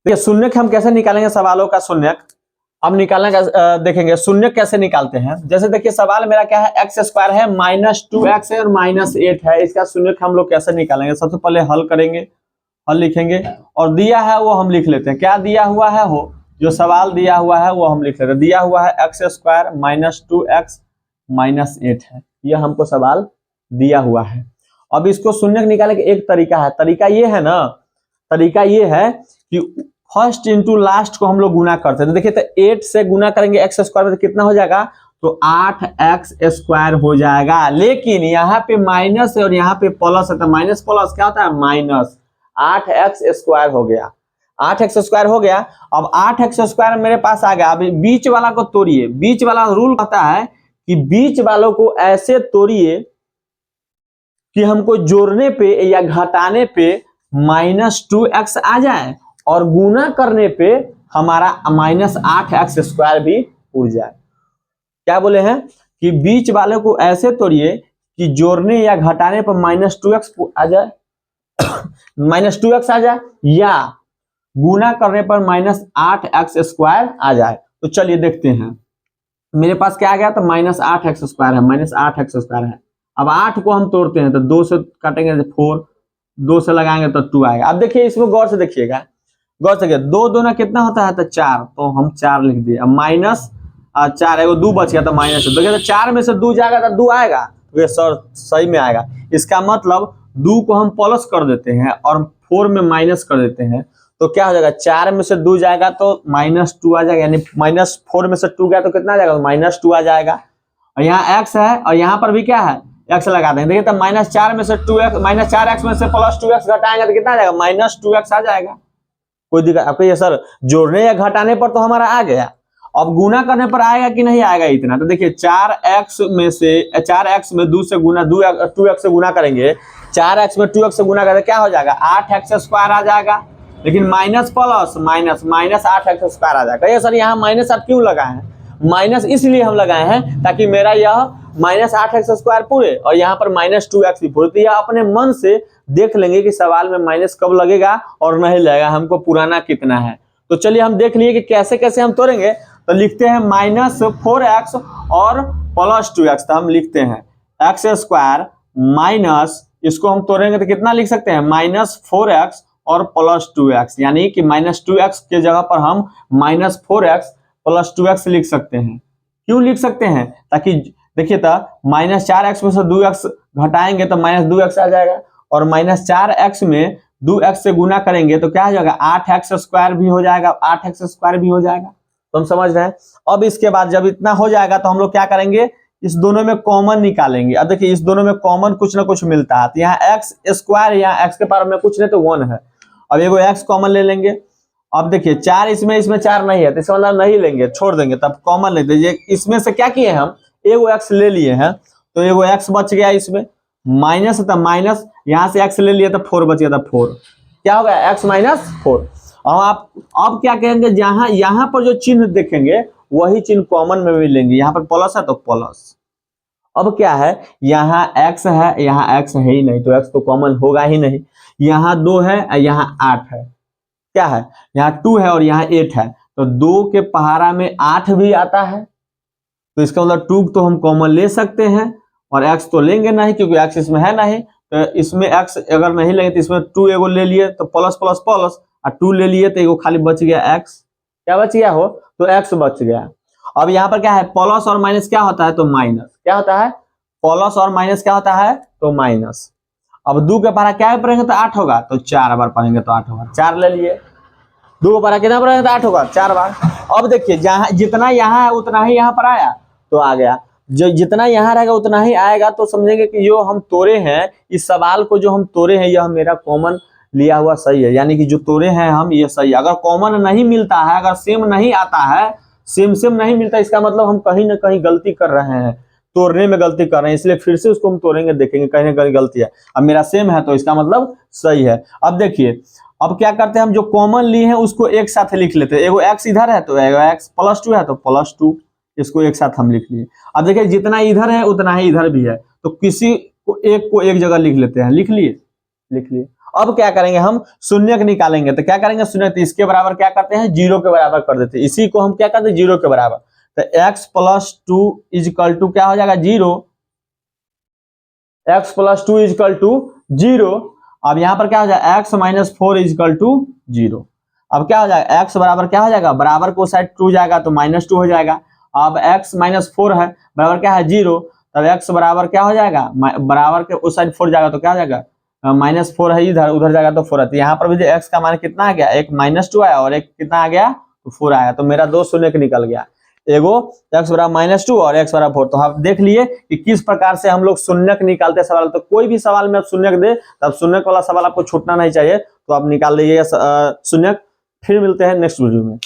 देखिए शून्यक हम कैसे निकालेंगे, सवालों का शून्यक हम निकालने का देखेंगे। शून्यक कैसे निकालते हैं, जैसे देखिए सवाल मेरा क्या है, एक्स स्क्वायर है, -2x है और -8 है। इसका शून्यक हम लोग कैसे निकालेंगे, सबसे पहले हल करेंगे, हल लिखेंगे और दिया है वो हम लिख लेते हैं। क्या दिया हुआ है, हो जो सवाल दिया हुआ है वो हम लिख लेते हैं। दिया हुआ है एक्स स्क्वायर -2x -8 है, यह हमको सवाल दिया हुआ है। अब इसको शून्यक निकालने का एक तरीका है, तरीका ये है ना, तरीका ये है कि फर्स्ट इंटू लास्ट को हम लोग गुना करते हैं। तो देखिए तो 8 से गुना करेंगे एक्स स्क्वायर में तो कितना हो जाएगा, तो 8x स्क्वायर हो जाएगा। लेकिन यहाँ पे माइनस है और यहाँ पे प्लस है, तो माइनस प्लस क्या होता है, माइनस 8x स्क्वायर हो गया। 8x स्क्वायर हो गया। अब 8x स्क्वायर मेरे पास आ गया। अभी बीच वाला को तोड़िए, बीच वाला रूल कहता है कि बीच वालों को ऐसे तोड़िए कि हमको जोड़ने पे या घटाने पे -2x आ जाए और गुना करने पे हमारा -8x स्क्वायर भी उड़ जाए। क्या बोले हैं कि बीच वाले को ऐसे तोड़िए कि जोड़ने या घटाने पर -2x आ जाए -2x आ जाए या गुना करने पर -8x स्क्वायर आ जाए। तो चलिए देखते हैं, मेरे पास क्या आ गया, तो -8x स्क्वायर है, -8x स्क्वायर है। अब 8 को हम तोड़ते हैं तो 2 से काटेंगे तो 4, 2 से लगाएंगे तो 2 आएगा। अब देखिए इसमें गौर से देखिएगा, गौर से, 2 दूना कितना होता है, तो 4, तो हम 4 लिख दिए। अब -4 एगो 2 बच गया तो माइनस, देखिए तो 4 में से 2 जाएगा तो 2 आएगा, तो ये सर सही में आएगा। इसका मतलब 2 को हम प्लस कर देते हैं और 4 में माइनस कर देते हैं, तो क्या हो जाएगा, 4 में से 2 जाएगा तो -2 आ जाएगा, यानी -4 में से 2 गया तो कितना आ जाएगा, -2 आ जाएगा। और यहाँ x है और यहाँ पर भी क्या है, x लगा देंगे। देखिए तो -4 में से 2x, -4x में से +2x घटाएंगे तो कितना आ जाएगा, -2x आ जाएगा। कोई दिक्कत आपको, ये सर जोड़ने या घटाने पर तो हमारा आ गया, अब गुना करने पर आएगा कि नहीं आएगा इतना। तो देखिए 4x में 2 से गुना 2x से गुना करेंगे, 4x में 2x से गुना करेंगे क्या हो जाएगा, 8x स्क्वायर आ जाएगा। लेकिन minus plus minus 8x square आ जाएगा। ये सर यहाँ माइनस आप क्यों लगाए हैं, माइनस इसलिए हम लगाए हैं ताकि मेरा यह -8x स्क्वायर पूरे और यहाँ पर -2x भी पूरे। तो यह अपने मन से देख लेंगे कि सवाल में माइनस कब लगेगा और नहीं लगेगा, हमको पुराना कितना है। तो चलिए हम देख लिए कि कैसे कैसे हम तोड़ेंगे। तो लिखते हैं -4x और +2x, तो हम लिखते हैं x स्क्वायर माइनस, इसको हम तोड़ेंगे तो कितना लिख सकते हैं, -4x और +2x, यानी कि -2x के जगह पर हम -4x +2x लिख सकते हैं। क्यों लिख सकते हैं, ताकि देखिए तो -4x में से 2x घटाएंगे तो -2x आ जाएगा और -4x में 2x से गुना करेंगे तो क्या हो जाएगा, 8x स्क्वायर भी हो जाएगा, 8x स्क्वायर भी हो जाएगा। तो हम समझ रहे हैं। अब इसके बाद जब इतना हो जाएगा तो हम लोग क्या करेंगे, इस दोनों में कॉमन निकालेंगे। अब देखिए इस दोनों में कॉमन कुछ ना कुछ मिलता है, तो यहाँ x स्क्वायर, यहाँ x के पावर में कुछ नहीं तो 1 है। अब एगो x कॉमन ले लेंगे। अब देखिए 4 इसमें 4 नहीं है, तो इसका मतलब नहीं लेंगे, छोड़ देंगे, तब कॉमन लेते हैं। इसमें से क्या किए हम, एगो x ले लिए हैं, तो एगो x बच गया, इसमें माइनस है तो माइनस, यहाँ से x ले लिया तो 4 बच गया, था 4 क्या हो गया, x - 4। आप अब क्या कहेंगे, जहां यहाँ पर जो चिन्ह देखेंगे वही चिन्ह कॉमन में मिलेंगे। यहाँ पर प्लस है तो प्लस। अब क्या है, यहाँ x है, यहाँ x है ही नहीं, तो x तो कॉमन होगा ही नहीं। यहाँ 2 है, यहाँ 8 है, क्या है, यहाँ 2 है और यहाँ 8 है, तो 2 के पहाड़ा में 8 भी आता है, तो इसका मतलब 2 तो हम कॉमन ले सकते हैं और x तो लेंगे नहीं क्योंकि x इसमें है नहीं। तो इसमें x अगर नहीं लेंगे तो इसमें 2 एगो ले लिए तो प्लस प्लस प्लस, और 2 ले लिए तो एगो खाली बच गया x, क्या बच गया हो, तो x बच गया। अब यहाँ पर क्या है, प्लस और माइनस क्या होता है, तो माइनस, क्या होता है, प्लस और माइनस क्या होता है, तो माइनस। अब 2 के पढ़ा क्या पढ़ेंगे तो 8 होगा, तो 4 बार पढ़ेंगे तो 8 होगा, 4 ले लिए। 2 को पढ़ा कितना पढ़ेंगे तो 8 होगा, 4 बार। अब देखिए जहाँ जितना यहाँ है उतना ही यहाँ पर आया, तो आ गया। जो जितना यहाँ रहेगा उतना ही आएगा, तो समझेंगे कि जो हम तोड़े हैं, इस सवाल को जो हम तोड़े हैं यह मेरा कॉमन लिया हुआ सही है, यानी कि जो तोड़े हैं हम ये सही है। अगर कॉमन नहीं मिलता है, अगर सेम नहीं आता है, सेम नहीं मिलता, इसका मतलब हम कहीं ना कहीं गलती कर रहे हैं, तोड़ने में गलती कर रहे हैं, इसलिए फिर से उसको हम तोड़ेंगे, देखेंगे कहीं ना कहीं गलती है। अब मेरा सेम है तो इसका मतलब सही है। अब देखिए अब क्या करते हैं, हम जो कॉमन लिए हैं उसको एक साथ लिख लेते हैं। एगो x इधर है तो एगो x +2 है तो +2, इसको एक साथ हम लिख लिए। अब देखिए जितना इधर है उतना ही इधर भी है, तो किसी को एक जगह लिख लेते हैं, लिख लिए। अब क्या करेंगे, हम शून्यक निकालेंगे। तो क्या करेंगे, शून्यक, तो इसके बराबर क्या करते हैं, 0 के बराबर कर देते हैं। इसी को हम क्या करते हैं, 0 के बराबर। तो x + 2 = क्या हो जाएगा, 0। x + 2 = 0। अब यहाँ पर क्या हो जाएगा, x - 4 = 0। अब क्या हो जाएगा, x बराबर क्या हो जाएगा, बराबर को साइड 2 जाएगा तो -2 हो जाएगा। अब x - 4 है, बराबर क्या है, 0। तब x बराबर क्या हो जाएगा, बराबर के उस साइड 4 जाएगा तो क्या हो जाएगा, -4 है इधर, उधर जाएगा तो 4 है। तो यहाँ पर भी x का मान कितना आ गया, एक -2 आया और एक कितना आ गया, तो 4 आया। तो मेरा 2 शून्य निकल गया, एगो x बराबर -2 और x बराबर 4। तो आप देख लिए कि किस प्रकार से हम लोग शून्यक निकालते हैं सवाल। तो कोई भी सवाल में आप शून्यक दे, तब शून्यक वाला सवाल आपको छूटना नहीं चाहिए, तो आप निकाल लीजिएगा शून्यक। फिर मिलते हैं नेक्स्ट वीडियो में।